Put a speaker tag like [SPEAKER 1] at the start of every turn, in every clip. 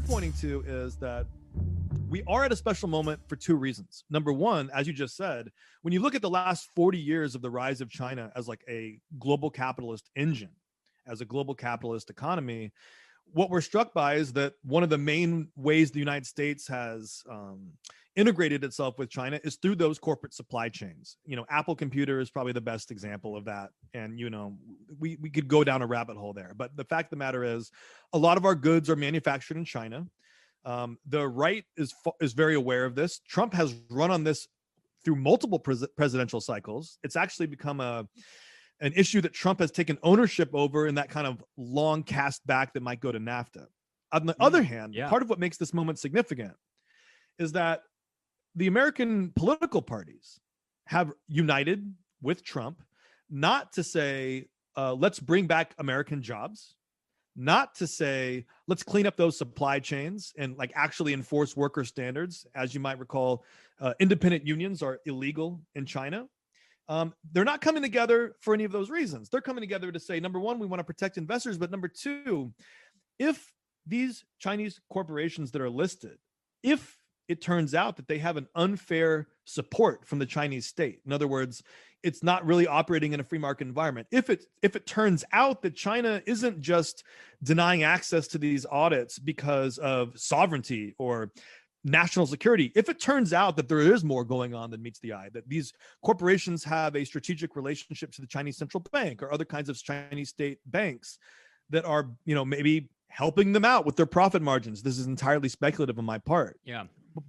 [SPEAKER 1] you're pointing to is that we are at a special moment for two reasons. Number one, as you just said, when you look at the last 40 years of the rise of China as like a global capitalist engine, as a global capitalist economy, what we're struck by is that one of the main ways the United States has integrated itself with China is through those corporate supply chains. You know, Apple Computer is probably the best example of that. And, you know, we could go down a rabbit hole there. But the fact of the matter is, a lot of our goods are manufactured in China. The right is very aware of this. Trump has run on this through multiple presidential cycles. It's actually become an issue that Trump has taken ownership over in that kind of long cast back that might go to NAFTA. On the other hand, part of what makes this moment significant is that the American political parties have united with Trump, not to say, let's bring back American jobs, not to say, let's clean up those supply chains and like actually enforce worker standards. As you might recall, independent unions are illegal in China. They're not coming together for any of those reasons. They're coming together to say, number one, we want to protect investors, but number two, if these Chinese corporations that are listed, if it turns out that they have an unfair support from the Chinese state, in other words, it's not really operating in a free market environment. If it turns out that China isn't just denying access to these audits because of sovereignty or national security, if it turns out that there is more going on than meets the eye, that these corporations have a strategic relationship to the Chinese central bank or other kinds of Chinese state banks that are, you know, maybe helping them out with their profit margins. This is entirely speculative on my part.
[SPEAKER 2] Yeah.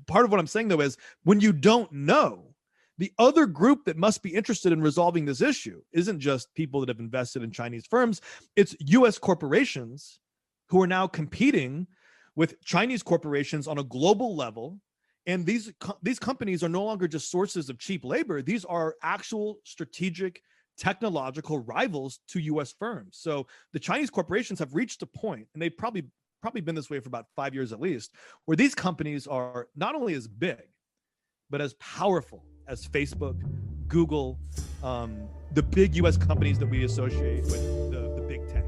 [SPEAKER 1] Part of what I'm saying, though, is when you don't know, the other group that must be interested in resolving this issue isn't just people that have invested in Chinese firms. It's U.S. corporations who are now competing with Chinese corporations on a global level. And these companies are no longer just sources of cheap labor. These are actual strategic technological rivals to U.S. firms. So the Chinese corporations have reached a point, and they've probably been this way for about 5 years at least, where these companies are not only as big, but as powerful as Facebook, Google, the big U.S. companies that we associate with the big tech.